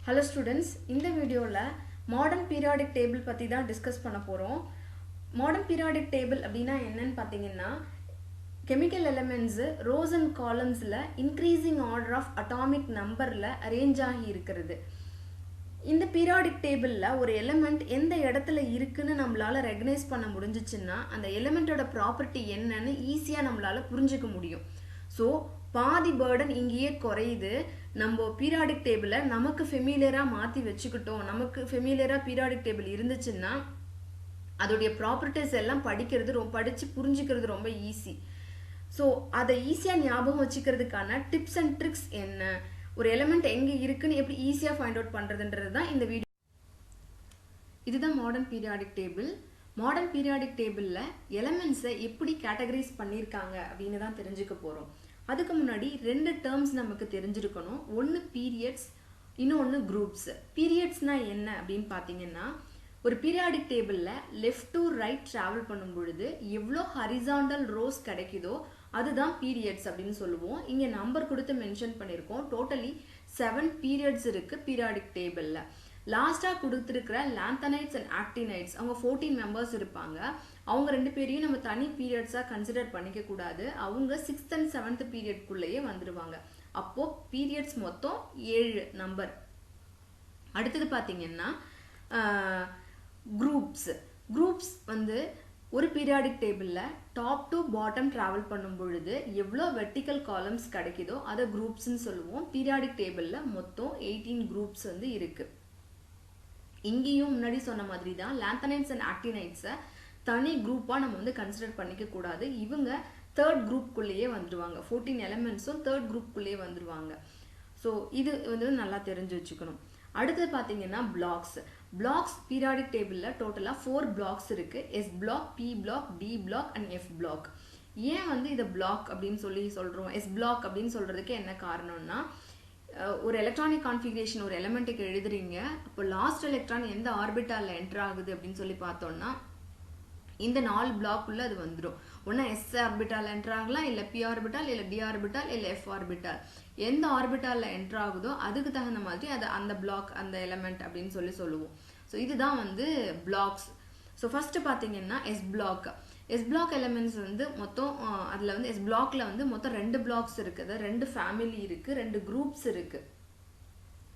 Hello students, in the video modern periodic table பத்தி தான் discuss பண்ண போறோம். Modern periodic table அப்படினா என்னன்னு பாத்தீங்கன்னா chemical elements rows and columnsல increasing order of atomic numberல arrange ஆகி இருக்கிறது. இந்த periodic tableல ஒரு element எந்த இடத்துல இருக்குன்னு நம்மளால recognize பண்ண முடிஞ்சிச்சுன்னா அந்த elementோட property என்னன்னு ஈஸியா நம்மளால புரிஞ்சுக்க முடியும். So பாதி burden இங்கேயே குறையுது. நம்ம periodic table நமக்கு familiar-ஆ மாத்தி வெச்சுக்கிட்டோம். நமக்கு familiar-ஆ periodic table இருந்துச்சுன்னா அதோடைய properties எல்லாம் படிச்சு புரிஞ்சிக்கிறது ரொம்ப ஈஸி. So அதை ஈஸியா ஞாபகம் வச்சுக்கிறதுக்கான tips and tricks என்ன? ஒரு element எங்க இருக்குன்னு எப்படி ஈஸியா find out பண்றதுன்றது தான் இந்த வீடியோ. இதுதான் modern periodic table. Modern periodic table-ல elements எப்படி categorize பண்ணிருக்காங்க அப்படின்னு தான் தெரிஞ்சுக்க போறோம். அதுக்கு முன்னாடி ரெண்டு terms நமக்கு தெரிஞ்சிருக்கணும். ஒன்னு periods, இன்னொன்னு groups. Periodsனா என்ன அப்படின்னு பாத்தீங்கன்னா ஒரு periodic tableல left to right travel பண்ணும் பொழுது எவ்வளோ horizontal rows கிடைக்குதோ அதுதான் periods அப்படின்னு சொல்லுவோம். இங்க நம்பர் கொடுத்து மென்ஷன் பண்ணிருக்கோம். டோட்டலி 7 periods இருக்கு periodic tableல. லாஸ்டா கொடுத்திருக்கிற lanthanides and actinides அவங்க 14 members இருப்பாங்க. அவங்க ரெண்டு பேரையும் நம்ம தனி periods-ஆ கன்சிடர் பண்ணிக்க கூடாது. அவங்க 6th and 7th period குள்ளேயே வந்துருவாங்க. அப்போ periods மொத்தம் 7 நம்பர். அடுத்தது பாத்தீங்கன்னா groups வந்து ஒரு periodic table-ல top to bottom travel பண்ணும் பொழுது எவ்வளோ vertical columns கிடைக்குதோ அதை groupsன்னு சொல்லுவோம். periodic table-ல மொத்தம் 18 groups வந்து இருக்கு. இங்கேயும் முன்னாடி சொன்ன மாதிரி தான் lanthanides and actinides தனி குரூப்பா நம்ம வந்து கன்சிடர் பண்ணிக்க கூடாது. இவங்க தேர்ட் குரூப் குள்ளேயே வந்துருவாங்க. 14 எலிமெண்ட்ஸும் தேர்ட் குரூப் குள்ளேயே வந்துருவாங்க. ஸோ இது வந்து நல்லா தெரிஞ்சு வச்சுக்கணும். அடுத்தது பார்த்தீங்கன்னா பிளாக்ஸ் பீரியாடிக் டேபிளில் டோட்டலாக 4 பிளாக்ஸ் இருக்கு. S block, P block, D block and F block. ஏன் வந்து இதை பிளாக் அப்படின்னு சொல்லி சொல்றோம்? எஸ் பிளாக் அப்படின்னு சொல்றதுக்கு என்ன காரணம்னா ஒரு எலக்ட்ரானிக் கான்ஃபிகரேஷன் ஒரு எலிமெண்ட்டுக்கு எழுதுறீங்க. அப்போ லாஸ்ட் எலக்ட்ரான் எந்த ஆர்பிட்டாலில் என்டர் ஆகுது அப்படின்னு சொல்லி பார்த்தோம்னா இந்த 4 பிளாக் உள்ள அது வந்துடும். ஒன்னா எஸ் ஆர்பிட்டால் என்டர் ஆகலாம், இல்ல பி ஆர்பிட்டால், இல்ல டி ஆர்பிட்டால், இல்ல எஃப் ஆர்பிட்டால். எந்த ஆர்பிட்டால்ல என்டர் ஆகுதோ அதுக்கு தகுந்த மாதிரி அது அந்த பிளாக் அந்த எலிமெண்ட் அப்படின்னு சொல்லி சொல்லுவோம். ஸோ இதுதான் வந்து பிளாக்ஸ். ஸோ ஃபர்ஸ்ட் பாத்தீங்கன்னா எஸ் பிளாக் எலிமெண்ட்ஸ் வந்து மொத்தம் அதுல வந்து எஸ் பிளாக்ல வந்து மொத்தம் 2 பிளாக்ஸ் இருக்குது, 2 ஃபேமிலி இருக்கு, 2 குரூப்ஸ் இருக்கு.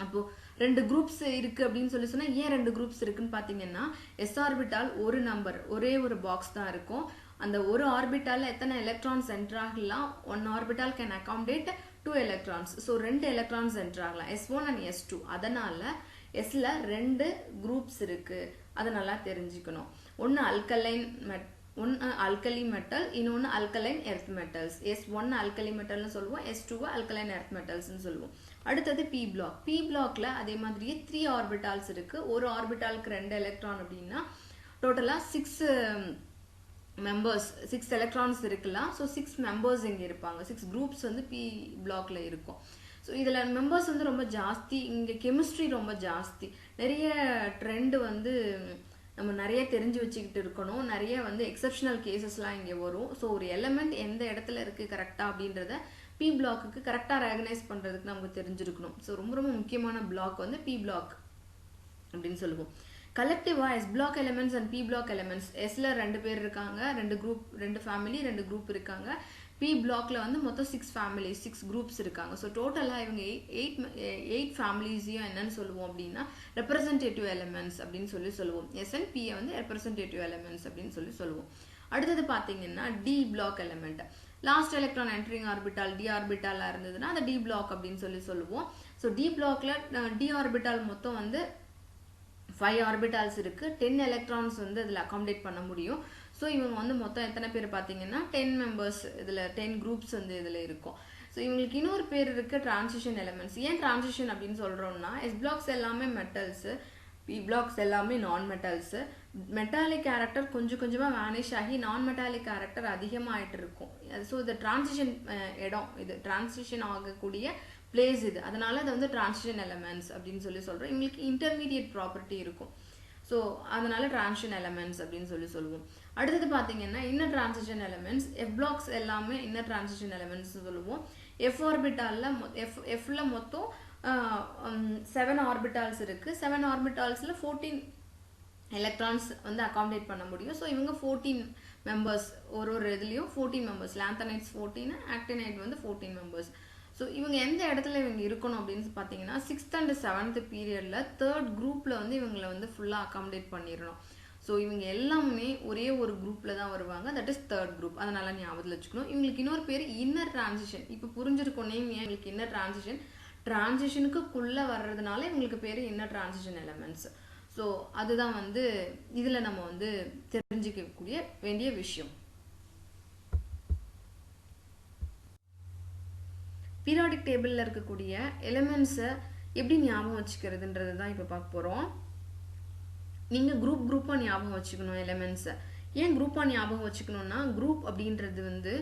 அப்போ 2 குரூப்ஸ் இருக்கு அப்படின்னு சொல்லி சொன்னா ஏன் 2 குரூப்ஸ் இருக்குன்னு பாத்தீங்கன்னா எஸ் ஆர்பிட்டால் ஒரு நம்பர் ஒரே ஒரு பாக்ஸ் தான் இருக்கும். அந்த ஒரு ஆர்பிட்டால எத்தனை எலக்ட்ரான்ஸ் என்டர் ஆகலாம்? 1 orbital can accommodate 2 electrons. So 2 electrons enter ஆகலாம், S1 and S2. அதனால எஸ்ல 2 குரூப்ஸ் இருக்கு. அதை நல்லா தெரிஞ்சுக்கணும். ஒன்னு அல்கலி மெட்டல், இன்னொன்னு alkaline earth metals. S1 alkali மெட்டல்னு சொல்லுவோம், S2 அல்கலைன் எர்த் மெட்டல்ஸ்னு சொல்லுவோம். அடுத்தது பி பிளாக்ல அதே மாதிரியே 3 ஆர்பிட்டால்ஸ் இருக்கு. ஒரு ஆர்பிட்டாலுக்கு 2 எலக்ட்ரான் அப்படின்னா டோட்டலா 6 மெம்பர்ஸ், 6 எலக்ட்ரான்ஸ் இருக்கலாம். ஸோ 6 மெம்பர்ஸ் இங்க இருப்பாங்க. 6 குரூப்ஸ் வந்து பி பிளாக்ல இருக்கும். ஸோ இதுல மெம்பர்ஸ் வந்து ரொம்ப ஜாஸ்தி. இங்க கெமிஸ்ட்ரி ரொம்ப ஜாஸ்தி. நிறைய ட்ரெண்ட் வந்து நம்ம நிறைய தெரிஞ்சு வச்சுக்கிட்டு இருக்கணும். நிறைய வந்து எக்ஸப்ஷனல் கேசஸ்லாம் இங்கே வரும். ஸோ ஒரு எலிமெண்ட் எந்த இடத்துல இருக்கு கரெக்டா அப்படின்றத பி பிளாக்கு கரெக்டா ரெகனைஸ் பண்றதுக்கு நமக்கு தெரிஞ்சிருக்கணும். ஸோ ரொம்ப ரொம்ப முக்கியமான பிளாக் வந்து பி பிளாக் அப்படின்னு சொல்லுவோம். கலெக்டிவா S block elements and P block elements. எஸ்ல 2 பேர் இருக்காங்க, 2 குரூப், 2 ஃபேமிலி, 2 குரூப் இருக்காங்க. பி பிளாக்ல வந்து மொத்தம் 6 ஃபேமிலி, 6 குரூப்ஸ் இருக்காங்க. ஸோ டோட்டலா இவங்க 8 ஃபேமிலிஸையும் என்னன்னு சொல்லுவோம் அப்படின்னா ரெப்ரசன்டேட்டிவ் எலிமெண்ட்ஸ் அப்படின்னு சொல்லுவோம். எஸ் அண்ட் பி வந்து ரெப்ரசன்டேட்டிவ் எலிமெண்ட்ஸ் அப்படின்னு சொல்லுவோம். அடுத்தது பாத்தீங்கன்னா D block element. Last electron entering orbital D ஆர்பிட்டாலா இருந்ததுன்னா அதை டி பிளாக் அப்படின்னு சொல்லுவோம். ஸோ டி பிளாக்ல டி ஆர்பிட்டால் மொத்தம் வந்து 5 ஆர்பிட்டால்ஸ் இருக்கு. 10 எலக்ட்ரான்ஸ் வந்து இதுல அகாமடேட் பண்ண முடியும். ஸோ இவங்க வந்து மொத்தம் எத்தனை பேர் பாத்தீங்கன்னா 10 மெம்பர்ஸ். இதுல 10 குரூப்ஸ் வந்து இதுல இருக்கும். ஸோ இவங்களுக்கு இன்னொரு பேர் இருக்கு டிரான்சிஷன் எலிமெண்ட்ஸ். ஏன் டிரான்சிஷன் அப்படின்னு சொல்றோம்னா எஸ் பிளாக்ஸ் எல்லாமே மெட்டல்ஸ், பி பிளாக்ஸ் எல்லாமே நான் மெட்டல்ஸ். மெட்டாலிக் கேரக்டர் கொஞ்சமா வேனிஷ் ஆகி நான் மெட்டாலிக் கேரக்டர் அதிகமாயிட்டு இருக்கும். ஸோ இது டிரான்சிஷன் இடம், இது டிரான்சிஷன் ஆகக்கூடிய பிளேஸ் இது. அதனால அது வந்து டிரான்சிஷன் எலிமெண்ட்ஸ் அப்படின்னு சொல்றோம். இவங்களுக்கு இன்டர்மீடியட் ப்ராப்பர்ட்டி இருக்கும். ஸோ அதனால டிரான்சிஷன் எலிமெண்ட்ஸ் அப்படின்னு சொல்லுவோம். அடுத்தது பாத்தீங்கன்னா inner transition elements. F blocks எல்லாமே இன்னர் டிரான்சிஷன் எலிமெண்ட்ஸ் சொல்லுவோம். எஃப் ஆர்பிட்டால்ல எஃப்ல மொத்தம் 7 ஆர்பிட்டால்ஸ் இருக்குது. 7 ஆர்பிட்டால்ஸில் 14 எலக்ட்ரான்ஸ் வந்து அகாமடேட் பண்ண முடியும். ஸோ இவங்க 14 மெம்பர்ஸ், ஒரு இதுலேயும் 14 மெம்பர்ஸ். லாந்தனைட்ஸ் 14, ஆக்டினைட் வந்து 14 மெம்பர்ஸ். ஸோ இவங்க எந்த இடத்துல இவங்க இருக்கணும் அப்படின்னு பார்த்தீங்கன்னா 6th and 7th பீரியடில் 3rd குரூப்பில் வந்து இவங்களை வந்து ஃபுல்லாக அகாமடேட் பண்ணிடணும். ஸோ இவங்க எல்லாமே ஒரே ஒரு குரூப்பில் தான் வருவாங்க, தட் இஸ் 3rd குரூப். அதனால ஞாபகத்தில் வச்சுக்கணும். இவங்களுக்கு இன்னொரு பேர் இன்னர் டிரான்சிஷன். இப்போ புரிஞ்சிருக்கும் நேம் ஏன் இவங்களுக்கு இன்னர் டிரான்சிஷன். டிரான்சிஷனுக்குள்ளே வர்றதுனால இவங்களுக்கு பேர் இன்னர் டிரான்சிஷன் எலமெண்ட்ஸ். ஸோ அதுதான் வந்து இதில் நம்ம வந்து தெரிஞ்சிக்கக்கூடிய வேண்டிய விஷயம். பீரியாடிக் டேபிளில் இருக்கக்கூடிய எலிமெண்ட்ஸை எப்படி ஞாபகம் வச்சுக்கிறதுன்றது தான் இப்போ பார்க்க போகிறோம். நீங்கள் குரூப்பாக ஞாபகம் வச்சுக்கணும் எலிமெண்ட்ஸை. ஏன் குரூப்பாக ஞாபகம் வச்சுக்கணுன்னா, குரூப் அப்படின்றது வந்து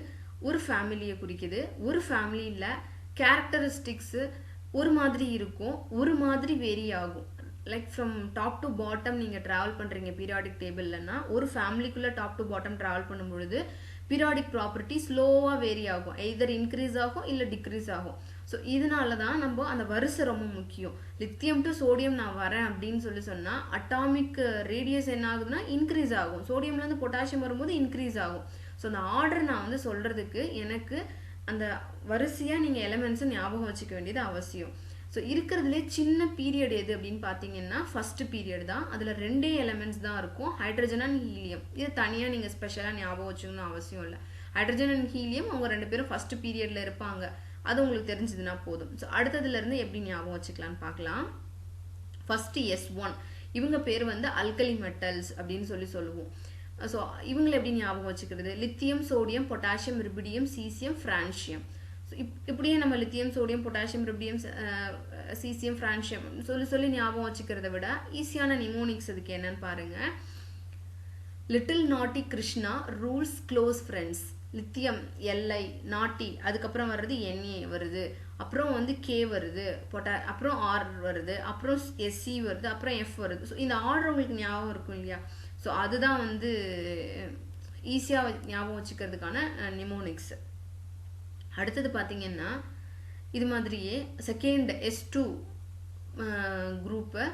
ஒரு ஃபேமிலியை குறிக்குது. ஒரு ஃபேமிலியில் கேரக்டரிஸ்டிக்ஸு ஒரு மாதிரி இருக்கும், ஒரு மாதிரி வேரி ஆகும். Like from top to bottom நீங்கள் ட்ராவல் பண்ணுறீங்க பீரியாடிக் டேபிள்லன்னா, ஒரு ஃபேமிலிக்குள்ளே டாப் டு பாட்டம் ட்ராவல் பண்ணும் பொழுது பீரியாடிக் ப்ராப்பர்ட்டி ஸ்லோவாக வேரி ஆகும், எய்தர் இன்க்ரீஸ் ஆகும் இல்லை டிக்ரீஸ் ஆகும். ஸோ இதனால தான் நம்ம அந்த வரிசை ரொம்ப முக்கியம். லித்தியம் டு சோடியம் நான் வரேன் அப்படின்னு சொன்னால் அட்டாமிக் ரேடியஸ் என்ன ஆகுதுன்னா இன்க்ரீஸ் ஆகும். சோடியம்லேருந்து பொட்டாசியம் வரும்போது இன்க்ரீஸ் ஆகும். ஸோ அந்த ஆர்டர் நான் வந்து சொல்கிறதுக்கு எனக்கு அந்த வரிசையாக நீங்கள் எலிமெண்ட்ஸை ஞாபகம் வச்சுக்க வேண்டியது அவசியம். ஸோ இருக்கிறதுலே சின்ன பீரியட் எது அப்படின்னு பார்த்தீங்கன்னா ஃபஸ்ட்டு பீரியட் தான். அதில் 2 எலிமெண்ட்ஸ் தான் இருக்கும், ஹைட்ரஜன் அண்ட் ஹீலியம். இது தனியாக நீங்கள் ஸ்பெஷலாக ஞாபகம் வச்சுக்கணும்னு அவசியம் இல்லை. ஹைட்ரஜன் அண்ட் ஹீலியம் அவங்க 2 பேரும் ஃபஸ்ட்டு பீரியடில் இருப்பாங்க, அது உங்களுக்கு தெரிஞ்சதுன்னா போதும். ஸோ அடுத்ததுலேருந்து எப்படி ஞாபகம் வச்சுக்கலான்னு பார்க்கலாம். ஃபஸ்ட்டு S1, இவங்க பேர் வந்து அல்கலி மெட்டல்ஸ் அப்படின்னு சொல்லுவோம். ஸோ இவங்களை எப்படி ஞாபகம் வச்சுக்கிறது? Lithium, sodium, potassium, rubidium, caesium, francium. So இப்படியே நம்ம lithium, sodium, potassium, rubidium, caesium, francium சொல்லி ஞாபகம் வச்சுக்கிறத விட ஈஸியான நிமோனிக்ஸ் அதுக்கு என்னன்னு பாருங்க. Little naughty Krishna rules close friends. Lithium LI, naughty, அதுக்கப்புறம் வர்றது NA வருது, அப்புறம் வந்து K வருது, அப்புறம் R வருது, அப்புறம் SC வருது, அப்புறம் F வருது. ஸோ இந்த ஆர்டர் உங்களுக்கு ஞாபகம் இருக்கும் இல்லையா? ஸோ அதுதான் வந்து ஈஸியாக ஞாபகம் வச்சுக்கிறதுக்கான நிமோனிக்ஸ். அடுத்தது பார்த்தீங்கன்னா இது மாதிரியே செகண்ட் S2 குரூப்பு.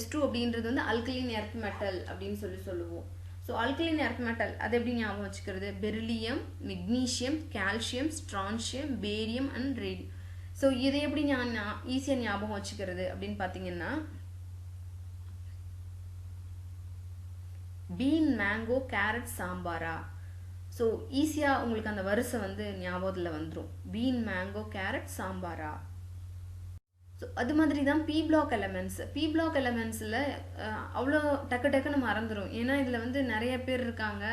S2 அப்படின்றது வந்து அல்கலின் எர்த் மெட்டல் அப்படின்னு சொல்லுவோம். ஸோ அல்கலின் எர்த் மெட்டல் அதை எப்படி ஞாபகம் வச்சுக்கிறது? Beryllium, magnesium, calcium, strontium, barium and radium. So இதை எப்படி ஈஸியாக ஞாபகம் வச்சுக்கிறது அப்படின்னு பார்த்தீங்கன்னா பீன், மேங்கோ, கேரட், சாம்பாரா. ஸோ ஈஸியாக உங்களுக்கு அந்த வரிசை வந்து ஞாபகத்தில் வந்துடும். பீன், மேங்கோ, கேரட், சாம்பாரா. ஸோ அது மாதிரி தான் P block elements. P block எலமெண்ட்ஸில் அவ்வளோ டக்குன்னு மறந்துடும். ஏன்னா இதில் வந்து நிறைய பேர் இருக்காங்க,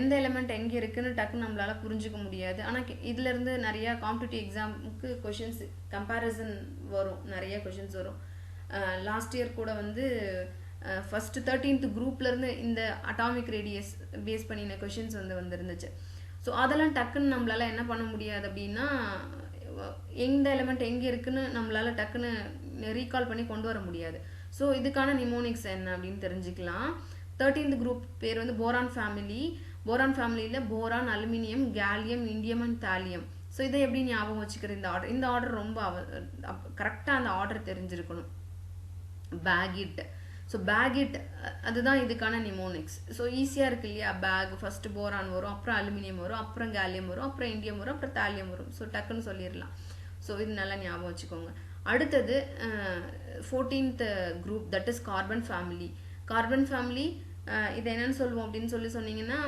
எந்த எலமெண்ட் எங்கே இருக்குன்னு டக்குன்னு நம்மளால் புரிஞ்சிக்க முடியாது. ஆனால் இதிலேருந்து நிறையா காம்படிட்டிவ் எக்ஸாமுக்கு கொஷின்ஸ் கம்பேரிசன் வரும், நிறைய கொஷின்ஸ் வரும். லாஸ்ட் இயர் கூட வந்து ஃபஸ்ட்டு 13th குரூப்லேருந்து இந்த அட்டாமிக் ரேடியஸ் பேஸ் பண்ணின கொஷின்ஸ் வந்துருந்துச்சு. ஸோ அதெல்லாம் டக்குன்னு நம்மளால் என்ன பண்ண முடியாது அப்படின்னா, எந்த எலிமெண்ட் எங்கே இருக்குன்னு நம்மளால் டக்குன்னு ரீகால் பண்ணி கொண்டு வர முடியாது. ஸோ இதுக்கான நிமோனிக்ஸ் என்ன அப்படின்னு தெரிஞ்சுக்கலாம். 13th குரூப் பேர் வந்து போரான் ஃபேமிலி. போரான் ஃபேமிலியில் boron, aluminium, gallium, indium and thallium. So இதை எப்படி ஞாபகம் வச்சுக்கிற இந்த ஆர்டர் ரொம்ப கரெக்டாக அந்த ஆர்டர் தெரிஞ்சிருக்கணும். பேகிட். ஸோ பேகிட் அதுதான் இதுக்கான நிமோனிக்ஸ். ஸோ ஈஸியாக இருக்கு இல்லையா? பேக் ஃபஸ்ட்டு போரான் வரும், அப்புறம் அலுமினியம் வரும், அப்புறம் கேலியம் வரும், அப்புறம் இண்டியம் வரும், அப்புறம் தாலியம் வரும். ஸோ டக்குன்னு சொல்லிடலாம். ஸோ இது நல்லா ஞாபகம் வச்சுக்கோங்க. அடுத்தது 14th group, that is carbon family. Carbon family இது என்னன்னு சொல்லுவோம் அப்படின்னு சொன்னீங்கன்னா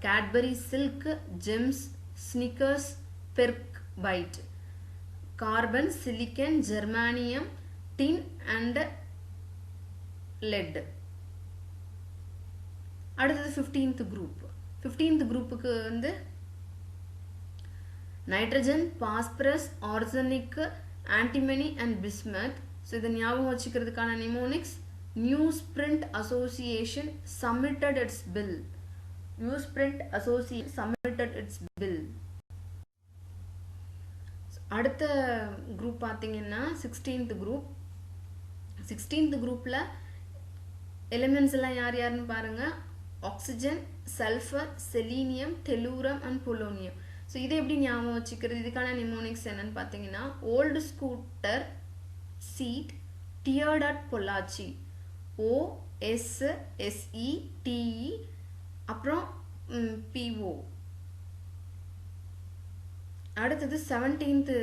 Cadbury, Silk, Gems, Snickers, Perk bite. Carbon, silicon, germanium, tin and lead. அடுத்தது 15th குரூப். 15th குரூப்புக்கு வந்து nitrogen, phosphorus, arsenic, antimony and bismuth. So இதை ஞாபகம் வச்சுக்கிறதுக்கான mnemonics newsprint association submitted its bill. Newsprint association submitted its bill. அடுத்த group பார்த்தீங்கன்னா 16th group. 16th குரூப்பில் elements எல்லாம் யாருன்னு பாருங்கள். Oxygen, sulphur, selenium, டெலூரம் and polonium. So so இதை எப்படி ஞாபகம் வச்சுக்கிறது? இதுக்கான நிமோனிக்ஸ் என்னன்னு பார்த்தீங்கன்னா, old scooter seat teared at Pollachi, OSSETE அப்புறம் PO. அடுத்தது 17th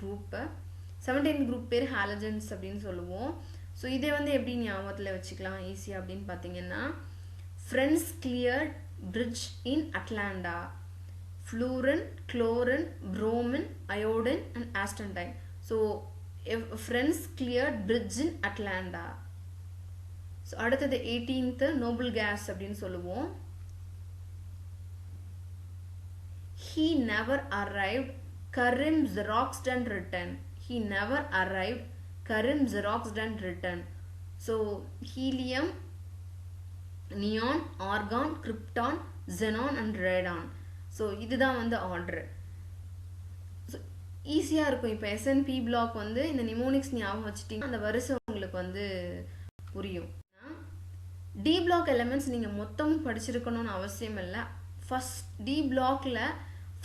குரூப் பேர் ஹாலஜன்ஸ் அப்படின்னு சொல்லுவோம். ஸோ இதை வந்து எப்படி ஞாபகத்தில் வச்சுக்கலாம் ஈஸியாக அப்படின்னு பார்த்தீங்கன்னா, friends cleared bridge in Atlanta, fluorine, chlorine, bromine, iodine and astatine. So friends cleared bridge in Atlanta. So அடுத்தது 18th நோபல் கேஸ் அப்படின்னு சொல்லுவோம். He never arrived, Karim xeroxed and written. He never arrived, Karim xeroxed and written. So helium, neon, argon, krypton, xenon and radon. So இதுதான் வந்து order. So ஈஸியாக இருக்கும். இப்போ SNP black வந்து இந்த நிமோனிக்ஸ் ஞாபகம் வச்சுட்டிங்கன்னா அந்த வரிசை உங்களுக்கு வந்து புரியும். டி பிளாக் எலிமெண்ட்ஸ் நீங்கள் மொத்தமும் படிச்சிருக்கணும்னு அவசியம் இல்லை. டி பிளாக்ல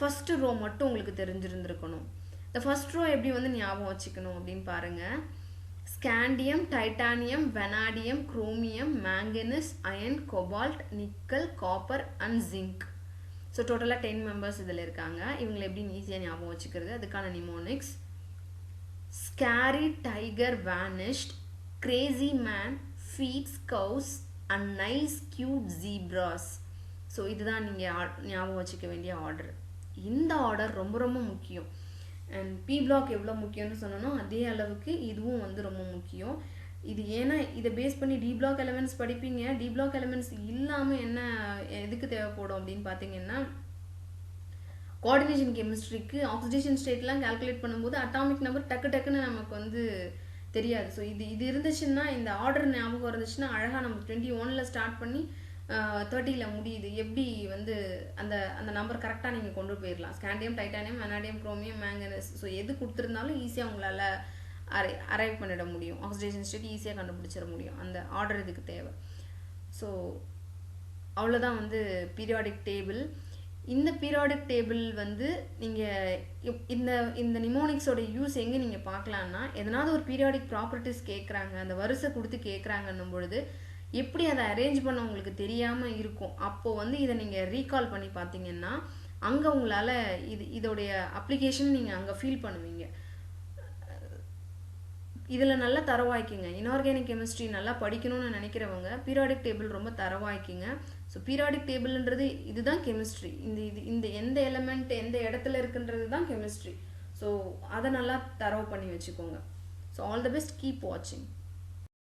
ஃபர்ஸ்ட் ரோ மட்டும் உங்களுக்கு தெரிஞ்சிருந்துருக்கணும். இந்த ஃபர்ஸ்ட் ரோ எப்படி வந்து ஞாபகம் வச்சுக்கணும் அப்படின்னு பாருங்க. Scandium, titanium, vanadium, chromium, manganese, iron, cobalt, nickel, copper and zinc. So டோட்டலாக 10 மெம்பர்ஸ் இதில் இருக்காங்க. இவங்களை எப்படி ஈஸியாக ஞாபகம் வச்சுக்கிறது? அதுக்கான mnemonics: scary tiger vanished, crazy man, feeds cows and nice cute zebras. So இதுதான் நீங்கள் ஞாபகம் வச்சுக்க வேண்டிய ஆர்டர். இந்த ஆர்டர் ரொம்ப ரொம்ப முக்கியம். அண்ட் பி பிளாக் எவ்வளோ முக்கியம்னு சொன்னோன்னா அதே அளவுக்கு இதுவும் வந்து ரொம்ப முக்கியம். இது ஏன்னா இதை பேஸ் பண்ணி டி பிளாக் எலிமெண்ட்ஸ் படிப்பீங்க. டி பிளாக் எலிமெண்ட்ஸ் இல்லாமல் என்ன எதுக்கு தேவைப்படும் அப்படின்னு பார்த்தீங்கன்னா, கோஆர்டினேஷன் கெமிஸ்ட்ரிக்கு ஆக்சிடேஷன் ஸ்டேட்லாம் கால்குலேட் பண்ணும்போது அட்டாமிக் நம்பர் டக்குன்னு நமக்கு வந்து தெரியாது. ஸோ இது இருந்துச்சுன்னா, இந்த ஆர்டர் ஞாபகம் இருந்துச்சுன்னா அழகாக நம்ம 21ல் ஸ்டார்ட் பண்ணி 30ல் முடியுது. எப்படி வந்து அந்த அந்த நம்பர் கரெக்டாக நீங்கள் கொண்டு போயிடலாம். Scandium, titanium, vanadium, chromium, manganese. So எது கொடுத்துருந்தாலும் ஈஸியாக உங்களால் அரைவ் பண்ணிட முடியும். ஆக்சிடேஷன் ஸ்டேட் ஈஸியாக கண்டுபிடிச்சிட முடியும். அந்த ஆர்டர் இதுக்கு தேவை. ஸோ அவ்வளோதான் வந்து பீரியாடிக் டேபிள். இந்த பீரியாடிக் டேபிள் வந்து நீங்கள் இந்த நிமோனிக்ஸோட யூஸ் எங்கே நீங்கள் பார்க்கலான்னா, எதனாவது ஒரு பீரியாடிக் ப்ராப்பர்ட்டிஸ் கேட்குறாங்க, அந்த வரிசை கொடுத்து கேட்குறாங்கன்னும் பொழுது எப்படி அதை அரேஞ்ச் பண்ண உங்களுக்கு தெரியாமல் இருக்கும். அப்போது வந்து இதை நீங்கள் ரீகால் பண்ணி பார்த்தீங்கன்னா அங்கே உங்களால் இதோடைய அப்ளிகேஷன் நீங்கள் அங்கே ஃபீல் பண்ணுவீங்க. இதில் நல்லா தரவாய்க்குங்க. இன்ஆர்கானிக் கெமிஸ்ட்ரி நல்லா படிக்கணும்னு நினைக்கிறவங்க பீரியாடிக் டேபிள் ரொம்ப தரவாய்க்குங்க. ஸோ பீரியாடிக் டேபிள்ன்றது இதுதான் கெமிஸ்ட்ரி. இந்த எந்த எலிமெண்ட் எந்த இடத்துல இருக்குன்றது தான் கெமிஸ்ட்ரி. ஸோ அதை நல்லா தரவு பண்ணி வச்சுக்கோங்க. So all the best, keep வாட்சிங்.